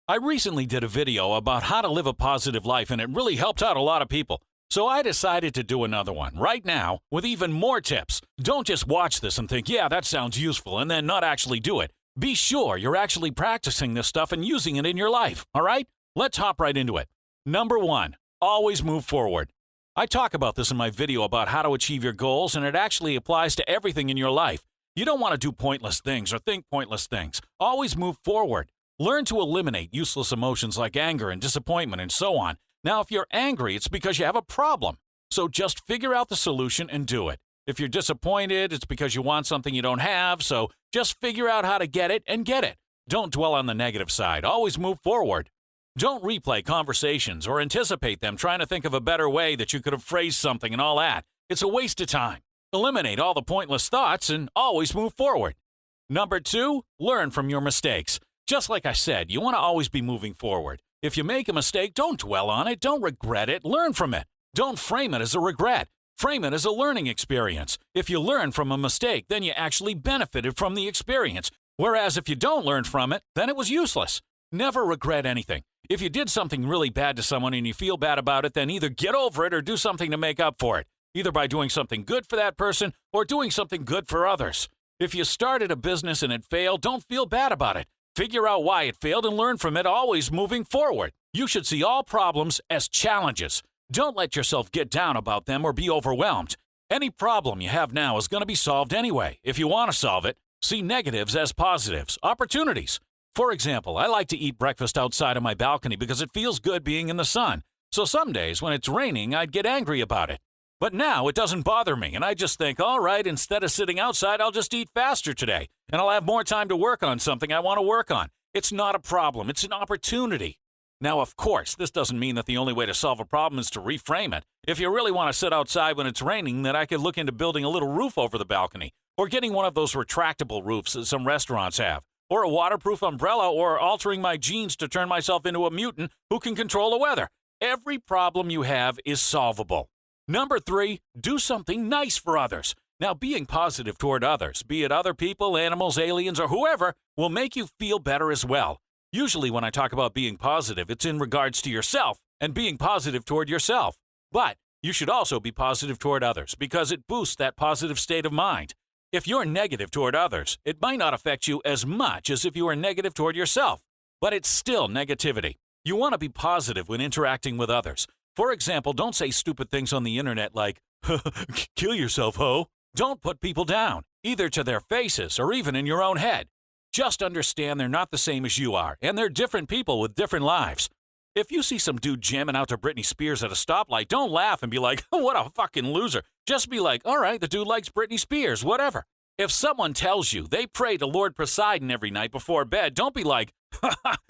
I recently did a video about how to live a positive life, and it really helped out a lot of people. So I decided to do another one right now with even more tips. Don't just watch this and think, yeah, that sounds useful, and then not actually do it. Be sure you're actually practicing this stuff and using it in your life, all right? Let's hop right into it. Number 1, always move forward. I talk about this in my video about how to achieve your goals, and it actually applies to everything in your life. You don't want to do pointless things or think pointless things. Always move forward. Learn to eliminate useless emotions like anger and disappointment and so on. Now, if you're angry, it's because you have a problem. So just figure out the solution and do it. If you're disappointed, it's because you want something you don't have, so just figure out how to get it and get it. Don't dwell on the negative side. Always move forward. Don't replay conversations or anticipate them trying to think of a better way that you could have phrased something and all that. It's a waste of time. Eliminate all the pointless thoughts and always move forward. Number 2, learn from your mistakes. Just like I said, you want to always be moving forward. If you make a mistake, don't dwell on it, don't regret it, learn from it. Don't frame it as a regret. Frame it as a learning experience. If you learn from a mistake, then you actually benefited from the experience. Whereas if you don't learn from it, then it was useless. Never regret anything. If you did something really bad to someone and you feel bad about it, then either get over it or do something to make up for it. Either by doing something good for that person or doing something good for others. If you started a business and it failed, don't feel bad about it. Figure out why it failed and learn from it, always moving forward. You should see all problems as challenges. Don't let yourself get down about them or be overwhelmed. Any problem you have now is going to be solved anyway. If you want to solve it, see negatives as positives, opportunities. For example, I like to eat breakfast outside on my balcony because it feels good being in the sun. So some days when it's raining, I'd get angry about it. But now it doesn't bother me, and I just think, all right, instead of sitting outside, I'll just eat faster today, and I'll have more time to work on something I want to work on. It's not a problem. It's an opportunity. Now, of course, this doesn't mean that the only way to solve a problem is to reframe it. If you really want to sit outside when it's raining, then I could look into building a little roof over the balcony, or getting one of those retractable roofs that some restaurants have, or a waterproof umbrella, or altering my genes to turn myself into a mutant who can control the weather. Every problem you have is solvable. Number 3, do something nice for others. Now, being positive toward others, be it other people, animals, aliens, or whoever, will make you feel better as well. Usually when I talk about being positive, it's in regards to yourself and being positive toward yourself. But you should also be positive toward others because it boosts that positive state of mind. If you're negative toward others, it might not affect you as much as if you are negative toward yourself. But it's still negativity. You want to be positive when interacting with others. For example, don't say stupid things on the internet like, kill yourself, ho. Don't put people down, either to their faces or even in your own head. Just understand they're not the same as you are, and they're different people with different lives. If you see some dude jamming out to Britney Spears at a stoplight, don't laugh and be like, what a fucking loser. Just be like, all right, the dude likes Britney Spears, whatever. If someone tells you they pray to Lord Poseidon every night before bed, don't be like,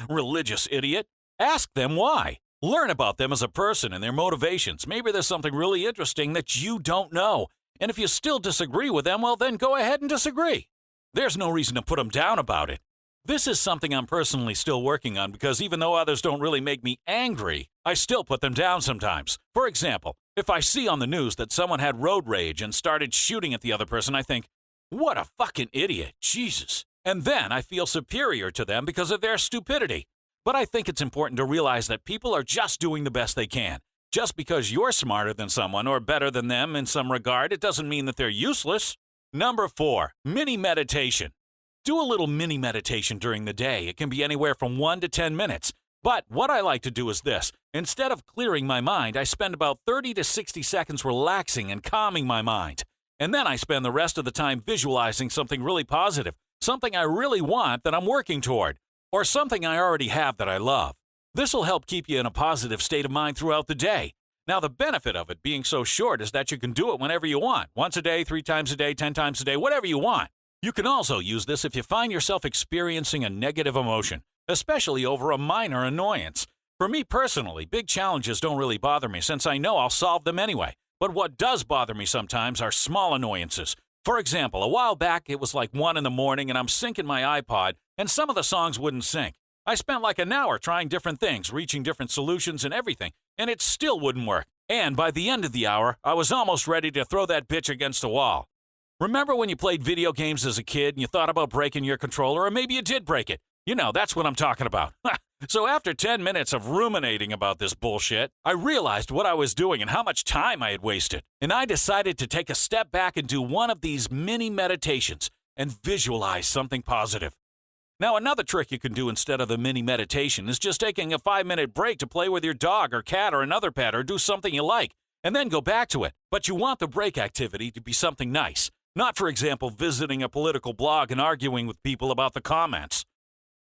religious idiot. Ask them why. Learn about them as a person and their motivations. Maybe there's something really interesting that you don't know. And if you still disagree with them, well, then go ahead and disagree. There's no reason to put them down about it. This is something I'm personally still working on because even though others don't really make me angry, I still put them down sometimes. For example, if I see on the news that someone had road rage and started shooting at the other person, I think, what a fucking idiot, Jesus. And then I feel superior to them because of their stupidity. But I think it's important to realize that people are just doing the best they can. Just because you're smarter than someone or better than them in some regard, it doesn't mean that they're useless. Number 4, mini meditation. Do a little mini meditation during the day. It can be anywhere from 1 to 10 minutes. But what I like to do is this. Instead of clearing my mind, I spend about 30 to 60 seconds relaxing and calming my mind. And then I spend the rest of the time visualizing something really positive, something I really want that I'm working toward, or something I already have that I love. This will help keep you in a positive state of mind throughout the day. Now, the benefit of it being so short is that you can do it whenever you want. Once a day, 3 times a day, 10 times a day, whatever you want. You can also use this if you find yourself experiencing a negative emotion, especially over a minor annoyance. For me personally, big challenges don't really bother me since I know I'll solve them anyway. But what does bother me sometimes are small annoyances. For example, a while back it was like 1 in the morning and I'm syncing my iPod and some of the songs wouldn't sync. I spent like an hour trying different things, reaching different solutions and everything, and it still wouldn't work. And by the end of the hour, I was almost ready to throw that bitch against the wall. Remember when you played video games as a kid and you thought about breaking your controller, or maybe you did break it? You know, that's what I'm talking about. So after 10 minutes of ruminating about this bullshit, I realized what I was doing and how much time I had wasted. And I decided to take a step back and do one of these mini meditations and visualize something positive. Now, another trick you can do instead of the mini meditation is just taking a 5-minute break to play with your dog or cat or another pet or do something you like, and then go back to it. But you want the break activity to be something nice, not, for example, visiting a political blog and arguing with people about the comments.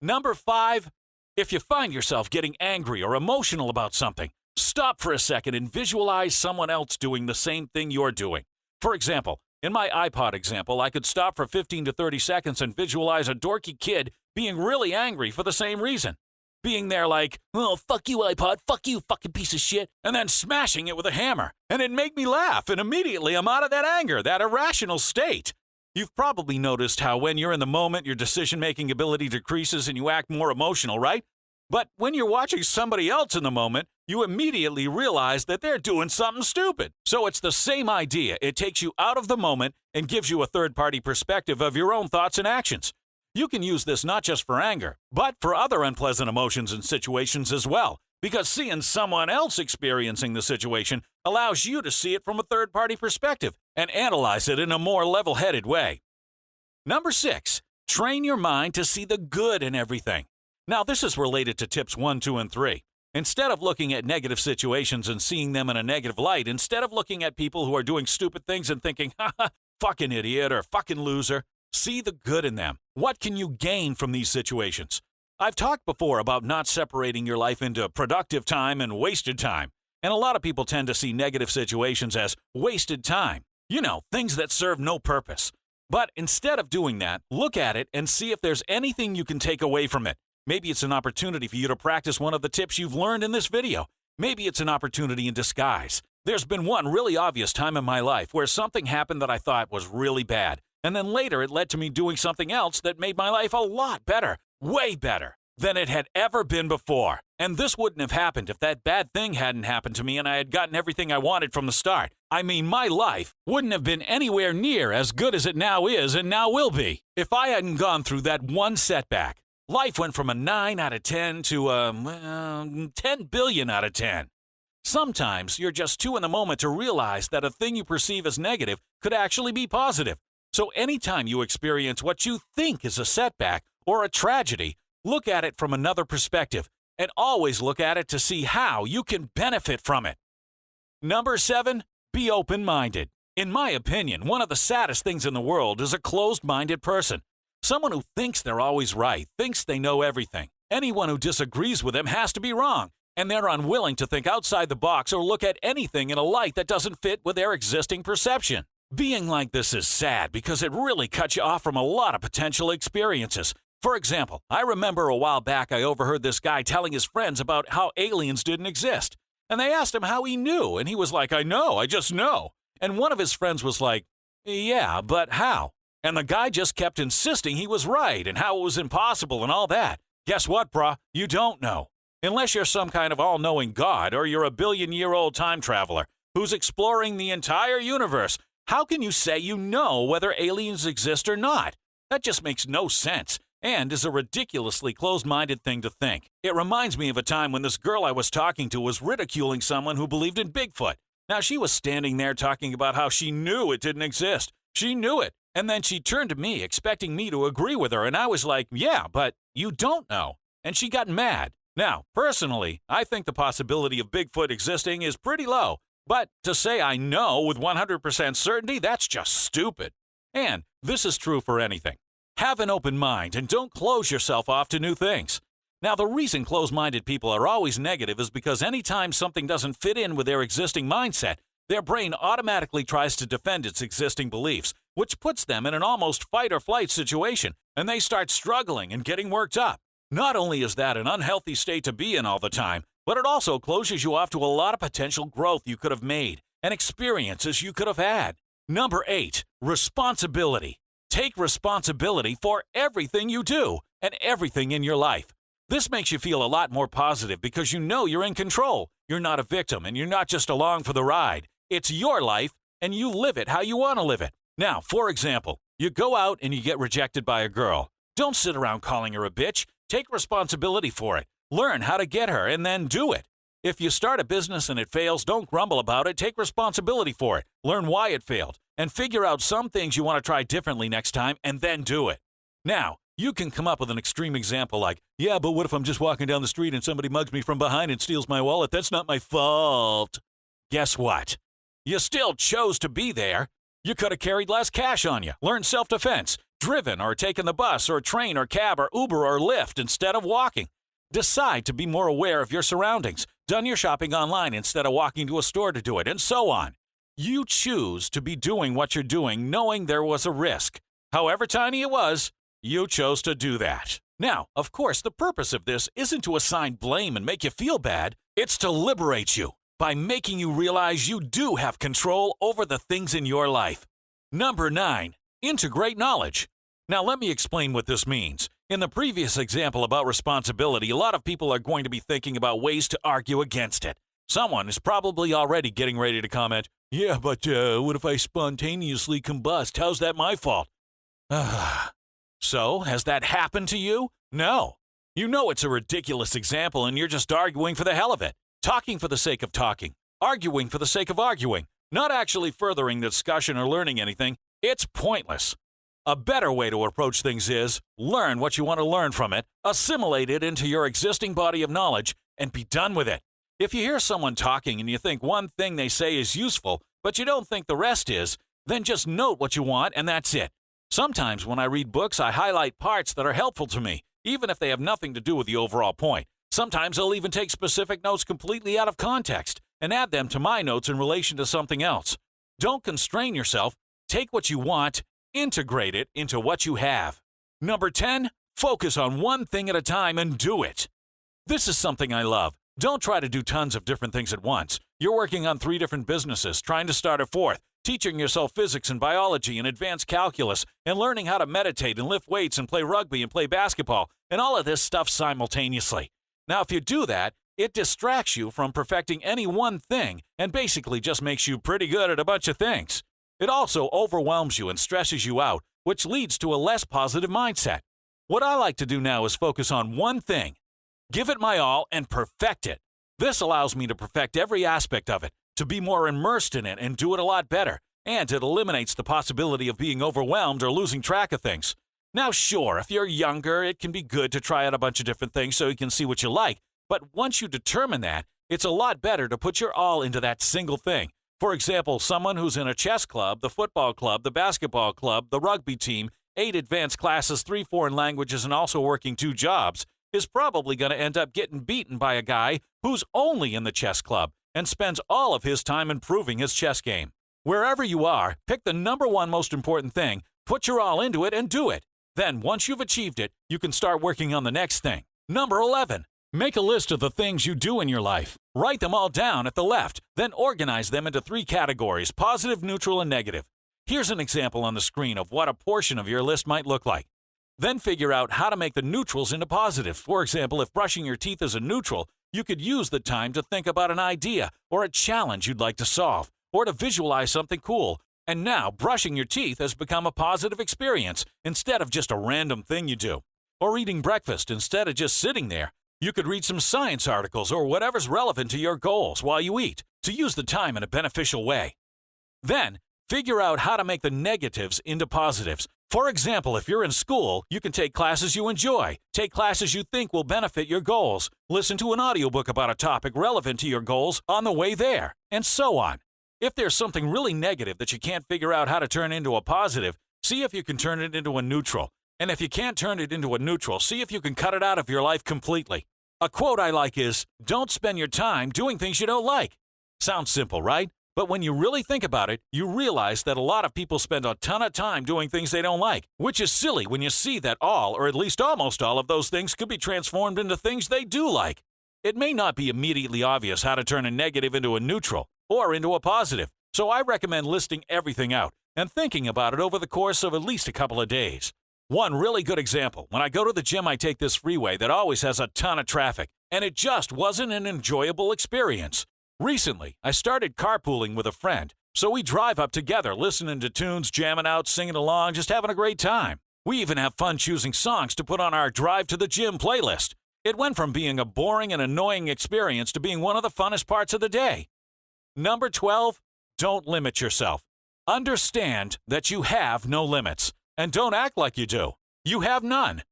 Number 5, if you find yourself getting angry or emotional about something, stop for a second and visualize someone else doing the same thing you're doing. For example, in my iPod example, I could stop for 15 to 30 seconds and visualize a dorky kid being really angry for the same reason. Being there like, oh, fuck you, iPod, fuck you, fucking piece of shit, and then smashing it with a hammer. And it'd make me laugh, and immediately I'm out of that anger, that irrational state. You've probably noticed how when you're in the moment, your decision-making ability decreases and you act more emotional, right? But when you're watching somebody else in the moment, you immediately realize that they're doing something stupid. So it's the same idea. It takes you out of the moment and gives you a third-party perspective of your own thoughts and actions. You can use this not just for anger, but for other unpleasant emotions and situations as well, because seeing someone else experiencing the situation allows you to see it from a third-party perspective and analyze it in a more level-headed way. Number 6, train your mind to see the good in everything. Now, this is related to tips 1, 2, and 3. Instead of looking at negative situations and seeing them in a negative light, instead of looking at people who are doing stupid things and thinking, haha, fucking idiot or fucking loser, see the good in them. What can you gain from these situations? I've talked before about not separating your life into productive time and wasted time. And a lot of people tend to see negative situations as wasted time. You know, things that serve no purpose. But instead of doing that, look at it and see if there's anything you can take away from it. Maybe it's an opportunity for you to practice one of the tips you've learned in this video. Maybe it's an opportunity in disguise. There's been one really obvious time in my life where something happened that I thought was really bad. And then later it led to me doing something else that made my life a lot better, way better than it had ever been before. And this wouldn't have happened if that bad thing hadn't happened to me and I had gotten everything I wanted from the start. I mean, my life wouldn't have been anywhere near as good as it now is and now will be if I hadn't gone through that one setback. Life went from a 9 out of 10 to a 10 billion out of 10. Sometimes you're just too in the moment to realize that a thing you perceive as negative could actually be positive. So anytime you experience what you think is a setback or a tragedy, look at it from another perspective and always look at it to see how you can benefit from it. Number 7, be open-minded. In my opinion, one of the saddest things in the world is a closed-minded person. Someone who thinks they're always right, thinks they know everything. Anyone who disagrees with them has to be wrong, and they're unwilling to think outside the box or look at anything in a light that doesn't fit with their existing perception. Being like this is sad because it really cuts you off from a lot of potential experiences. For example, I remember a while back I overheard this guy telling his friends about how aliens didn't exist. And they asked him how he knew, and he was like, I know, I just know. And one of his friends was like, yeah, but how? And the guy just kept insisting he was right and how it was impossible and all that. Guess what, brah? You don't know. Unless you're some kind of all-knowing god or you're a billion-year-old time traveler who's exploring the entire universe, how can you say you know whether aliens exist or not? That just makes no sense and is a ridiculously closed-minded thing to think. It reminds me of a time when this girl I was talking to was ridiculing someone who believed in Bigfoot. Now, she was standing there talking about how she knew it didn't exist. She knew it. And then she turned to me, expecting me to agree with her, and I was like, yeah, but you don't know. And she got mad. Now, personally, I think the possibility of Bigfoot existing is pretty low, but to say I know with 100% certainty, that's just stupid. And this is true for anything. Have an open mind and don't close yourself off to new things. Now, the reason closed-minded people are always negative is because anytime something doesn't fit in with their existing mindset, their brain automatically tries to defend its existing beliefs, which puts them in an almost fight-or-flight situation, and they start struggling and getting worked up. Not only is that an unhealthy state to be in all the time, but it also closes you off to a lot of potential growth you could have made and experiences you could have had. Number 8, responsibility. Take responsibility for everything you do and everything in your life. This makes you feel a lot more positive because you know you're in control. You're not a victim and you're not just along for the ride. It's your life and you live it how you want to live it. Now, for example, you go out and you get rejected by a girl. Don't sit around calling her a bitch. Take responsibility for it. Learn how to get her and then do it. If you start a business and it fails, don't grumble about it. Take responsibility for it. Learn why it failed and figure out some things you want to try differently next time and then do it. Now, you can come up with an extreme example like, yeah, but what if I'm just walking down the street and somebody mugs me from behind and steals my wallet? That's not my fault. Guess what? You still chose to be there. You could have carried less cash on you, learned self-defense, driven or taken the bus or train or cab or Uber or Lyft instead of walking. Decide to be more aware of your surroundings, done your shopping online instead of walking to a store to do it, and so on. You choose to be doing what you're doing knowing there was a risk. However tiny it was, you chose to do that. Now, of course, the purpose of this isn't to assign blame and make you feel bad. It's to liberate you by making you realize you do have control over the things in your life. Number 9, integrate knowledge. Now, let me explain what this means. In the previous example about responsibility, a lot of people are going to be thinking about ways to argue against it. Someone is probably already getting ready to comment, yeah, but what if I spontaneously combust? How's that my fault? So, has that happened to you? No. You know it's a ridiculous example and you're just arguing for the hell of it. Talking for the sake of talking. Arguing for the sake of arguing. Not actually furthering the discussion or learning anything. It's pointless. A better way to approach things is learn what you want to learn from it, assimilate it into your existing body of knowledge, and be done with it. If you hear someone talking and you think one thing they say is useful, but you don't think the rest is, then just note what you want and that's it. Sometimes when I read books, I highlight parts that are helpful to me, even if they have nothing to do with the overall point. Sometimes I'll even take specific notes completely out of context and add them to my notes in relation to something else. Don't constrain yourself. Take what you want, integrate it into what you have. Number 10, focus on one thing at a time and do it. This is something I love. Don't try to do tons of different things at once. You're working on 3 different businesses, trying to start a 4th, teaching yourself physics and biology and advanced calculus, and learning how to meditate and lift weights and play rugby and play basketball, and all of this stuff simultaneously. Now, if you do that, it distracts you from perfecting any one thing and basically just makes you pretty good at a bunch of things. It also overwhelms you and stresses you out, which leads to a less positive mindset. What I like to do now is focus on one thing, give it my all, and perfect it. This allows me to perfect every aspect of it, to be more immersed in it and do it a lot better, and it eliminates the possibility of being overwhelmed or losing track of things. Now, sure, if you're younger, it can be good to try out a bunch of different things so you can see what you like, but once you determine that, it's a lot better to put your all into that single thing. For example, someone who's in a chess club, the football club, the basketball club, the rugby team, 8 advanced classes, 3 foreign languages, and also working 2 jobs, is probably going to end up getting beaten by a guy who's only in the chess club and spends all of his time improving his chess game. Wherever you are, pick the number 1 most important thing, put your all into it, and do it. Then, once you've achieved it, you can start working on the next thing. Number 11. Make a list of the things you do in your life. Write them all down at the left, then organize them into 3 categories, positive, neutral, and negative. Here's an example on the screen of what a portion of your list might look like. Then figure out how to make the neutrals into positives. For example, if brushing your teeth is a neutral, you could use the time to think about an idea or a challenge you'd like to solve, or to visualize something cool. And now, brushing your teeth has become a positive experience instead of just a random thing you do. Or eating breakfast instead of just sitting there. You could read some science articles or whatever's relevant to your goals while you eat to use the time in a beneficial way. Then, figure out how to make the negatives into positives. For example, if you're in school, you can take classes you enjoy, take classes you think will benefit your goals, listen to an audiobook about a topic relevant to your goals on the way there, and so on. If there's something really negative that you can't figure out how to turn into a positive, see if you can turn it into a neutral. And if you can't turn it into a neutral, see if you can cut it out of your life completely. A quote I like is, "Don't spend your time doing things you don't like." Sounds simple, right? But when you really think about it, you realize that a lot of people spend a ton of time doing things they don't like, which is silly when you see that all, or at least almost all of those things could be transformed into things they do like. It may not be immediately obvious how to turn a negative into a neutral or into a positive, so I recommend listing everything out and thinking about it over the course of at least a couple of days. One really good example, when I go to the gym, I take this freeway that always has a ton of traffic, and it just wasn't an enjoyable experience. Recently, I started carpooling with a friend, so we drive up together, listening to tunes, jamming out, singing along, just having a great time. We even have fun choosing songs to put on our drive to the gym playlist. It went from being a boring and annoying experience to being one of the funnest parts of the day. Number 12, don't limit yourself. Understand that you have no limits, and don't act like you do. You have none.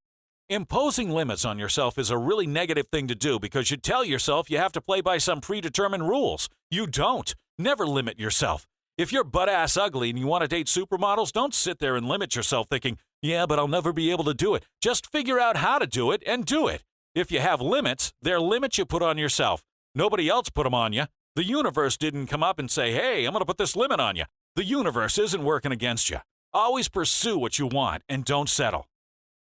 Imposing limits on yourself is a really negative thing to do because you tell yourself you have to play by some predetermined rules. You don't. Never limit yourself. If you're butt-ass ugly and you want to date supermodels, don't sit there and limit yourself thinking, yeah, but I'll never be able to do it. Just figure out how to do it and do it. If you have limits, they're limits you put on yourself. Nobody else put them on you. The universe didn't come up and say, hey, I'm going to put this limit on you. The universe isn't working against you. Always pursue what you want and don't settle.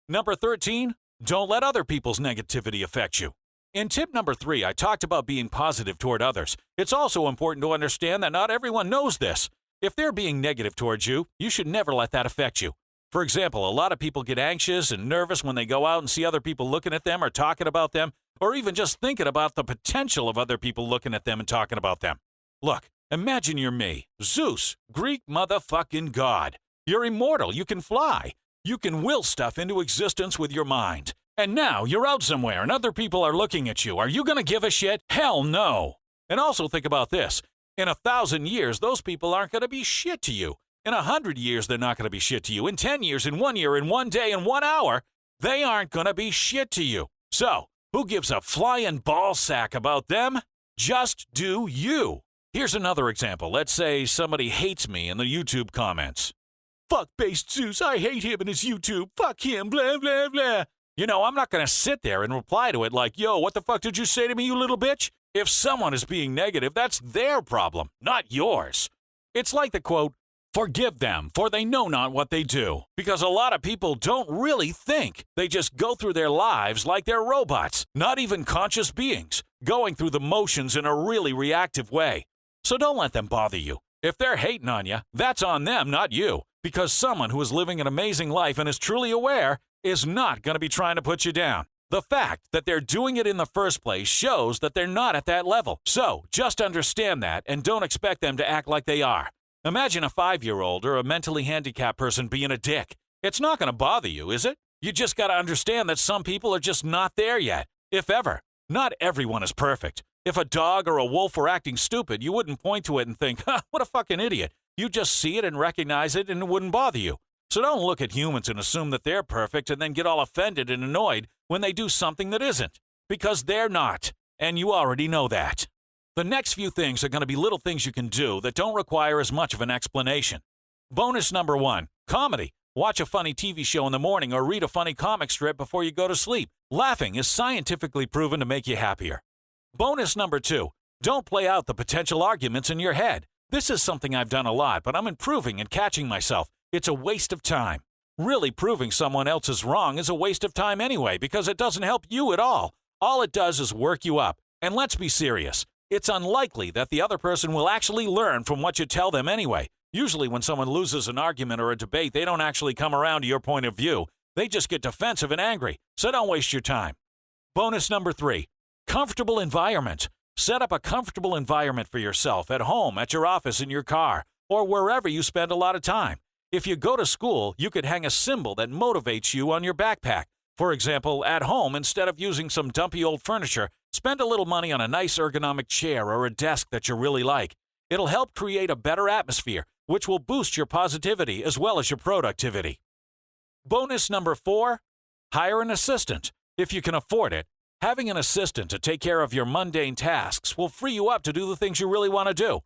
Number 13, don't let other people's negativity affect you. In tip number 3, I talked about being positive toward others. It's also important to understand that not everyone knows this. If they're being negative towards you, you should never let that affect you. For example, a lot of people get anxious and nervous when they go out and see other people looking at them or talking about them, or even just thinking about the potential of other people looking at them and talking about them. Look, imagine you're me, Zeus, Greek motherfucking god. You're immortal, you can fly. You can will stuff into existence with your mind. And now you're out somewhere and other people are looking at you. Are you going to give a shit? Hell no. And also think about this. In 1,000 years, those people aren't going to be shit to you. In 100 years, they're not going to be shit to you. In 10 years, in 1 year, in 1 day, in 1 hour, they aren't going to be shit to you. So, who gives a flying ball sack about them? Just do you. Here's another example. Let's say somebody hates me in the YouTube comments. Fuck-based Zeus, I hate him and his YouTube. Fuck him, blah, blah, blah. You know, I'm not going to sit there and reply to it like, yo, what the fuck did you say to me, you little bitch? If someone is being negative, that's their problem, not yours. It's like the quote, forgive them, for they know not what they do. Because a lot of people don't really think. They just go through their lives like they're robots, not even conscious beings, going through the motions in a really reactive way. So don't let them bother you. If they're hating on you, that's on them, not you. Because someone who is living an amazing life and is truly aware is not going to be trying to put you down. The fact that they're doing it in the first place shows that they're not at that level. So just understand that and don't expect them to act like they are. Imagine a 5-year-old or a mentally handicapped person being a dick. It's not going to bother you, is it? You just got to understand that some people are just not there yet, if ever. Not everyone is perfect. If a dog or a wolf were acting stupid, you wouldn't point to it and think, what a fucking idiot. You'd just see it and recognize it and it wouldn't bother you. So don't look at humans and assume that they're perfect and then get all offended and annoyed when they do something that isn't. Because they're not. And you already know that. The next few things are going to be little things you can do that don't require as much of an explanation. Bonus number 1, comedy. Watch a funny TV show in the morning or read a funny comic strip before you go to sleep. Laughing is scientifically proven to make you happier. Bonus number 2, don't play out the potential arguments in your head. This is something I've done a lot, but I'm improving and catching myself. It's a waste of time. Really proving someone else is wrong is a waste of time anyway because it doesn't help you at all. All it does is work you up. And let's be serious. It's unlikely that the other person will actually learn from what you tell them anyway. Usually when someone loses an argument or a debate, they don't actually come around to your point of view. They just get defensive and angry. So don't waste your time. Bonus number 3, comfortable environment. Set up a comfortable environment for yourself at home, at your office, in your car, or wherever you spend a lot of time. If you go to school, you could hang a symbol that motivates you on your backpack. For example, at home, instead of using some dumpy old furniture, spend a little money on a nice ergonomic chair or a desk that you really like. It'll help create a better atmosphere, which will boost your positivity as well as your productivity. Bonus number 4, hire an assistant. If you can afford it, having an assistant to take care of your mundane tasks will free you up to do the things you really want to do.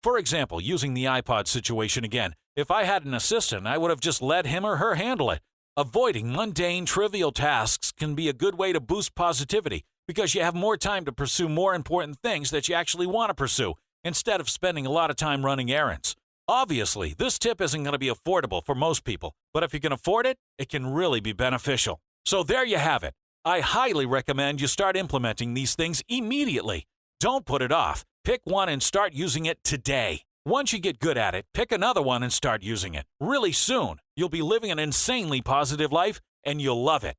For example, using the iPod situation again, if I had an assistant, I would have just let him or her handle it. Avoiding mundane, trivial tasks can be a good way to boost positivity because you have more time to pursue more important things that you actually want to pursue instead of spending a lot of time running errands. Obviously, this tip isn't going to be affordable for most people, but if you can afford it, it can really be beneficial. So there you have it. I highly recommend you start implementing these things immediately. Don't put it off. Pick one and start using it today. Once you get good at it, pick another one and start using it. Really soon, you'll be living an insanely positive life, and you'll love it.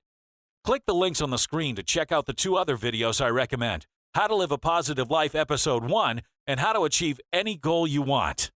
Click the links on the screen to check out the 2 other videos I recommend. How to Live a Positive Life Episode 1 and How to Achieve Any Goal You Want.